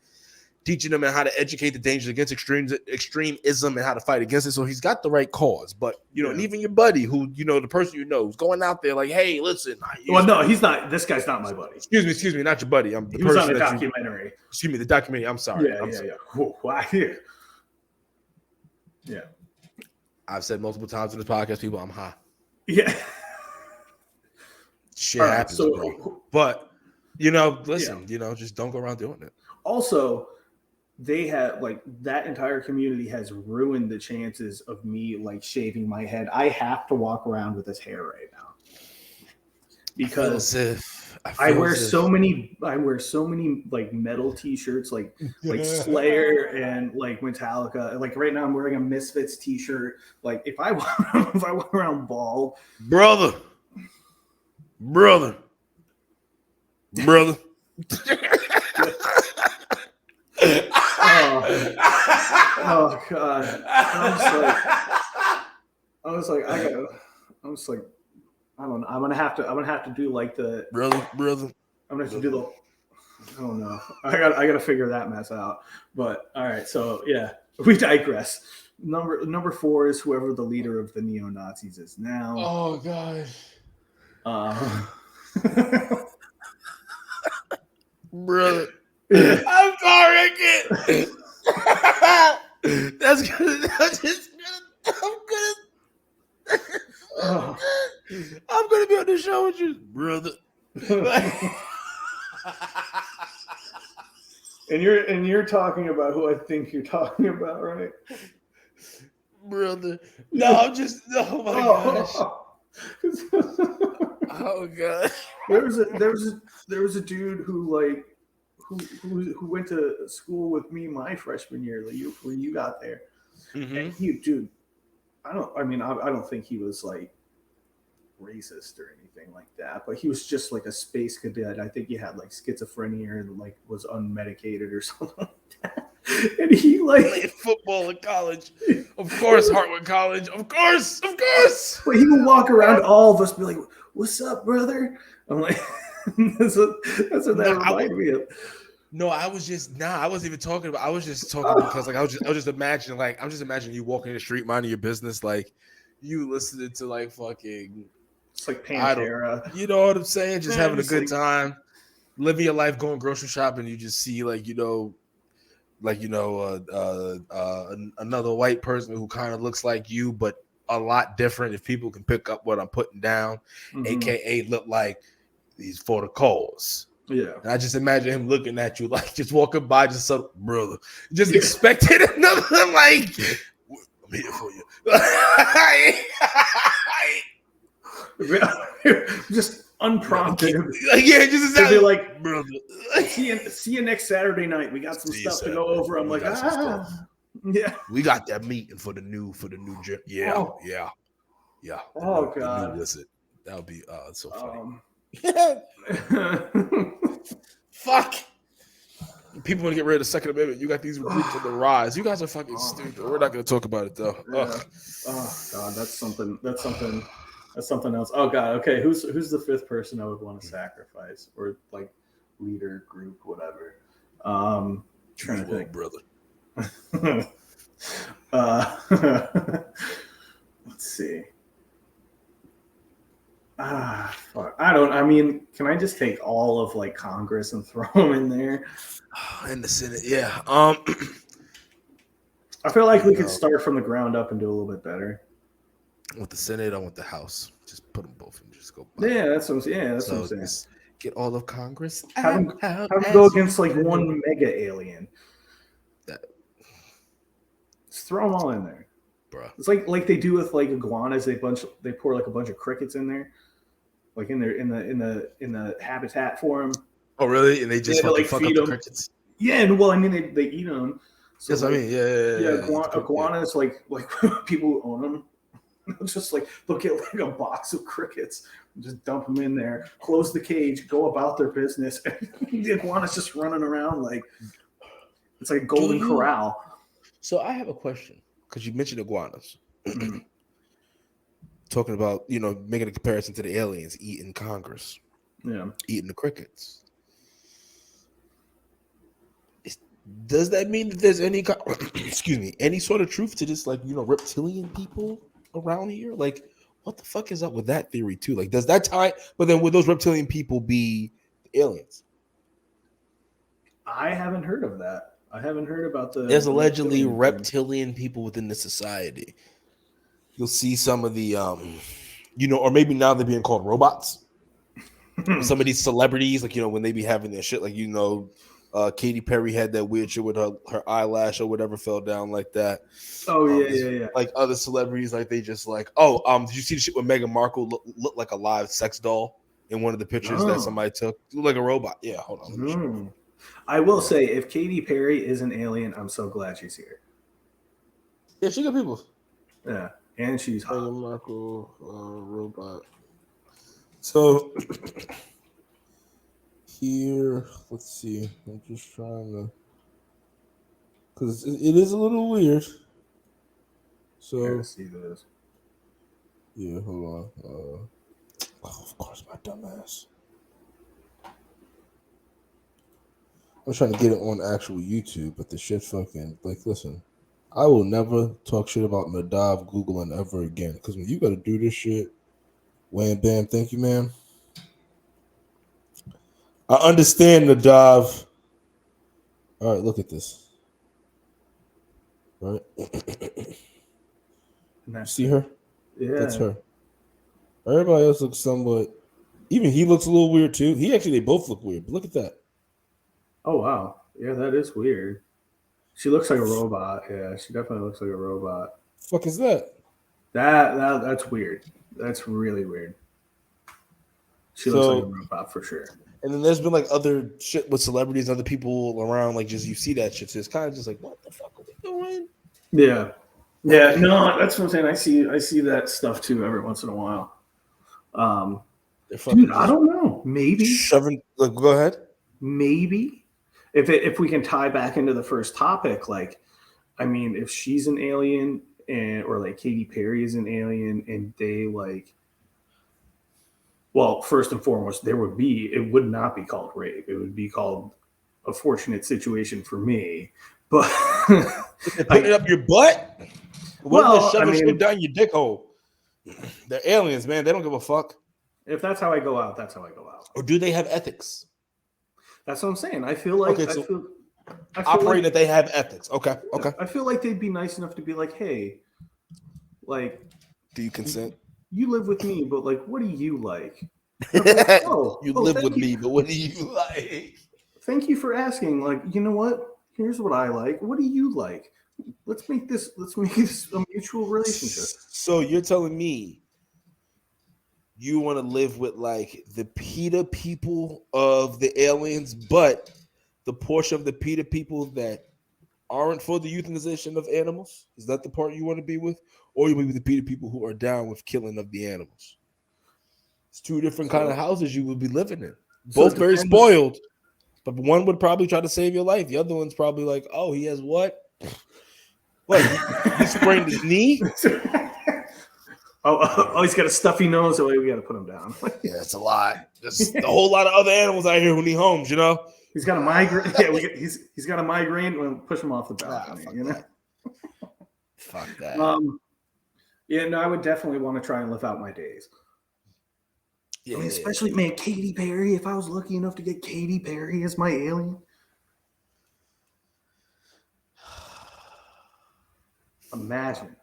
teaching them how to educate the dangers against extremism and how to fight against it. So he's got the right cause. But and even your buddy, who the person who's going out there like, hey, listen. Well, no, he's not. This guy's not my buddy. Excuse me, not your buddy. I'm the he person was on the documentary. Excuse me, the documentary. I'm sorry. Yeah. Whoa, wow. Yeah. I've said multiple times in this podcast, people, I'm high. Yeah. Shit happens, bro. But listen, just don't go around doing it. Also, they have that entire community has ruined the chances of me shaving my head. I have to walk around with this hair right now because I wear so many metal t-shirts like Slayer and Metallica. Like right now I'm wearing a Misfits t-shirt. Like if I walk around bald, brother. Oh God! I was like, I don't know. I'm gonna have to do the brother. I'm gonna have to do the. I don't know. I gotta figure that mess out. But all right, so yeah, we digress. Number 4 is whoever the leader of the neo-Nazis is now. Oh God. Brother. Yeah. I'm sorry, kid. That's good. I'm gonna be on the show with you, brother. And you're talking about who I think you're talking about, right? Brother. No, I'm just. Oh my gosh. Oh god. There was a dude who went to school with me my freshman year, when you got there. Mm-hmm. And dude, I don't think he was like racist or anything like that, but he was just like a space cadet. I think he had like schizophrenia and like was unmedicated or something like that. And he like played football in college. Of course, Hartwood College. Of course. But he would walk around all of us, be like, "What's up, brother?" I'm like, that's what that reminded me of. No, I wasn't even talking about. I was just talking because like I was just imagining you walking the street, minding your business, like you listening to like fucking. It's like Pantera. You know what I'm saying? Just having a good time, living your life, going grocery shopping. You just see another white person who kind of looks like you, but a lot different. If people can pick up what I'm putting down, aka look like these for the cause. Yeah, and I just imagine him looking at you like just walking by, just so brother, just expecting another like. I'm here for you. Just unprompted. Yeah, just exactly. Be like, brother, see you next Saturday night. We got some stuff to go over. I'm like, yeah. We got that meeting for the new gym. Yeah. Oh god, visit. That would be so funny. Fuck. People want to get rid of the Second Amendment. You got these groups on the rise. You guys are fucking stupid. We're not going to talk about it though. Yeah. Oh god, that's something else. Oh god. Okay, who's the fifth person I would want to sacrifice, or like leader, group, whatever? Trying to think, brother. Let's see. Fuck. Can I just take all of like Congress and throw them in there? In the Senate, yeah. I feel like we could start from the ground up and do a little bit better. With the Senate, I want the House. Just put them both and just go. Yeah, that's what I'm saying. Get all of Congress. Have them go against like one mega alien. Just throw them all in there, bro. It's like they do with like iguanas. They pour like a bunch of crickets in there, like in the habitat for them. Oh really? And they just fuck up the crickets. Yeah, and well, I mean they eat them. So yes, like, I mean, yeah. Iguanas, like people who own them, just like they'll get like a box of crickets, just dump them in there, close the cage, go about their business, and the iguana's just running around like it's like a golden corral. So I have a question because you mentioned iguanas, talking about making a comparison to the aliens eating Congress, eating the crickets. Does that mean that there's any any sort of truth to this, like reptilian people around here? Like, what the fuck is up with that theory too? Like, does that tie? But then would those reptilian people be aliens? I haven't heard of that. I haven't heard about There's allegedly reptilian people within the society. You'll see some of the, or maybe now they're being called robots. Some of these celebrities, like when they be having their shit, like Katy Perry had that weird shit with her eyelash or whatever fell down like that. Oh yeah. Like other celebrities, like they just like, did you see the shit with Meghan Markle look like a live sex doll in one of the pictures that somebody took? Look like a robot. Yeah, hold on. Let me show you. I will say, if Katy Perry is an alien, I'm so glad she's here. Yeah, she got people. Yeah, and she's hot. Meghan Markle, robot. So here, let's see. I'm just trying to, because it is a little weird. So I see this. Yeah, hold on. Of course, my dumbass. I'm trying to get it on actual YouTube, but the shit fucking listen. I will never talk shit about Nadav Googling ever again, because when you got to do this shit, wham bam, thank you, ma'am. I understand Nadav. All right, look at this. All right, see her? Yeah, that's her. Everybody else looks somewhat. Even he looks a little weird too. They both look weird. But look at that. Oh wow, yeah, that is weird. She looks like a robot. Yeah, she definitely looks like a robot. Fuck is that? That's weird. That's really weird. She looks like a So, robot for sure. and then there's been like other shit with celebrities, other people around, like just you see that shit. So it's kind of just like, what the fuck are we doing? Yeah, yeah. No, that's what I'm saying. I see that stuff too every once in a while. Dude, I don't know. Maybe shoving. Like, go ahead. Maybe if we can tie back into the first topic, like, I mean, if she's an alien and or like Katy Perry is an alien and they like, well, first and foremost, it would not be called rape. It would be called a fortunate situation for me. But putting it up your butt. What if they're shoving shit down your dick hole? They're aliens, man. They don't give a fuck. If that's how I go out, that's how I go out. Or do they have ethics? That's what I'm saying. I feel like I feel operating that they have ethics. Okay. I feel like they'd be nice enough to be like, hey, like, do you consent? You live with me, but like, what do you like? Like, you live with me, but what do you like? Thank you for asking. Like, you know what? Here's what I like. What do you like? Let's make this a mutual relationship. So you're telling me you want to live with like the PETA people of the aliens, but the portion of the PETA people that aren't for the euthanization of animals? Is that the part you want to be with? Or you want to be the PETA people who are down with killing of the animals? It's two different kind of houses you would be living in. Both very spoiled, but one would probably try to save your life. The other one's probably like, oh, he has what? What? He sprained his knee? Oh, he's got a stuffy nose, so we got to put him down. Yeah, it's a lot. There's a whole lot of other animals out here who need homes, you know? He's got a migraine. Yeah, he's got a migraine. We'll push him off the balcony, you know? Fuck that. Yeah, no, I would definitely want to try and live out my days. Yeah, I mean, especially, man, Katy Perry. If I was lucky enough to get Katy Perry as my alien. Imagine.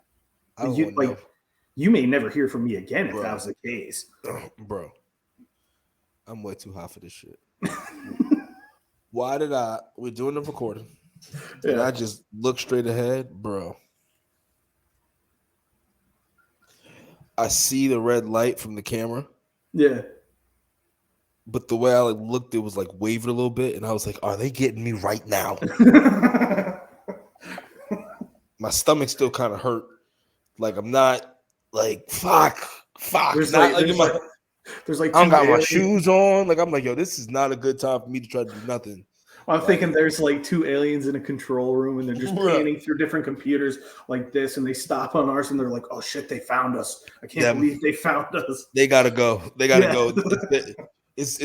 You may never hear from me again if that was the case. Bro, I'm way too hot for this shit. We're doing the recording. Yeah. And I just look straight ahead, bro. I see the red light from the camera. Yeah. But the way I looked, it was like waving a little bit. And I was like, are they getting me right now? My stomach still kind of hurt. Like, I'm not like, fuck. There's not like I don't got my shoes on. Like, I'm like, yo, this is not a good time for me to try to do nothing. Well, I'm thinking there's like two aliens in a control room and they're just panning through different computers like this, and they stop on ours and they're like, oh shit, they found us. I can't believe they found us. They gotta go. Go. It's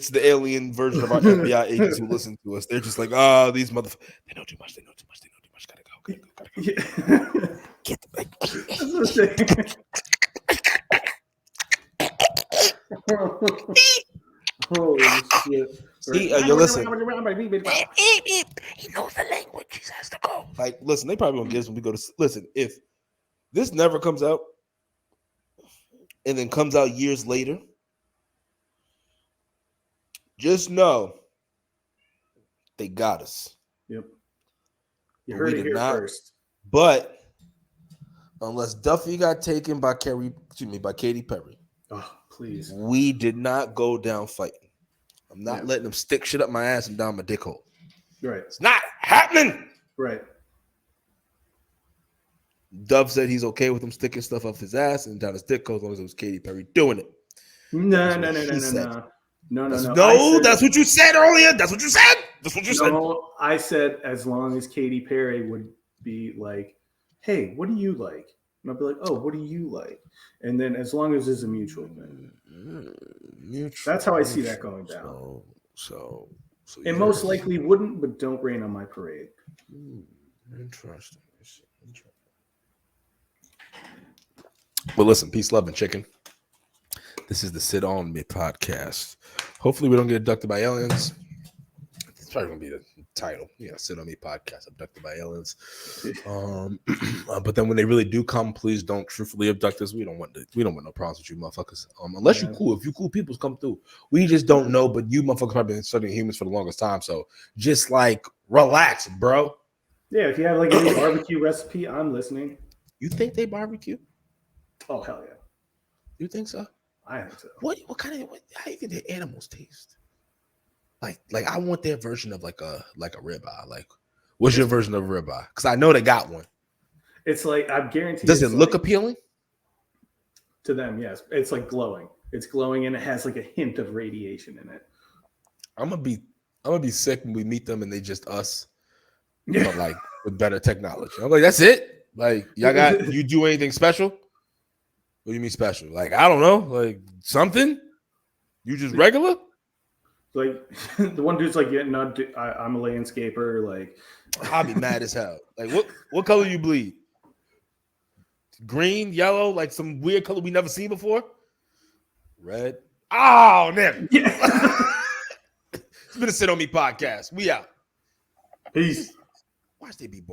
the alien version of our FBI agents who listen to us. They're just like, oh, these motherfuckers, they know too much. Gotta go. Yeah. Get the Holy shit. See, you listen. He knows the language. He has to go. Like, listen, they probably won't get us when we go to listen. If this never comes out and then comes out years later, just know they got us. Yep. You heard it here first. But unless Duffy got taken by Katy Perry. Oh, please. We did not go down fighting. I'm not letting them stick shit up my ass and down my dick hole. Right. It's not happening. Right. Dove said he's okay with him sticking stuff up his ass and down his dick hole as long as it was Katy Perry doing it. No. No, that's what you said earlier. That's what you said. No, I said as long as Katy Perry would be like, hey, what do you like? And I'll be like, oh, what do you like? And then as long as it's a mutual thing. That's how I see that going down. So it most likely wouldn't, but don't rain on my parade. Interesting. Well, listen, peace, love, and chicken. This is the Sit On Me podcast. Hopefully we don't get abducted by aliens. It's probably gonna be the title. Yeah, Sit On Me podcast, abducted by aliens. But then when they really do come, please don't truthfully abduct us. We don't want no problems with you motherfuckers. Unless you cool. If you cool people come through. We just don't know, but you motherfuckers have been studying humans for the longest time. So just like relax, bro. Yeah, if you have like a new barbecue recipe, I'm listening. You think they barbecue? Oh hell yeah. You think so? I think so. What kind of how do you think the animals taste? Like I want their version of like a ribeye. Like, what's your version of a ribeye? Because I know they got one. It's like I'm guaranteed. Does it look appealing to them? Yes, it's like glowing. It's glowing and it has like a hint of radiation in it. I'm gonna be sick when we meet them and they just us, but like with better technology. I'm like, that's it. Like, you do anything special? What do you mean special? Like, I don't know, like something. You just regular? Like the one dude's like, yeah, no, I'm a landscaper. Like, I'll be mad as hell. Like, what color you bleed? Green, yellow, like some weird color we never seen before. Red. Oh, damn. Yeah. It's been a Sit On Me podcast. We out. Peace. Watch they be.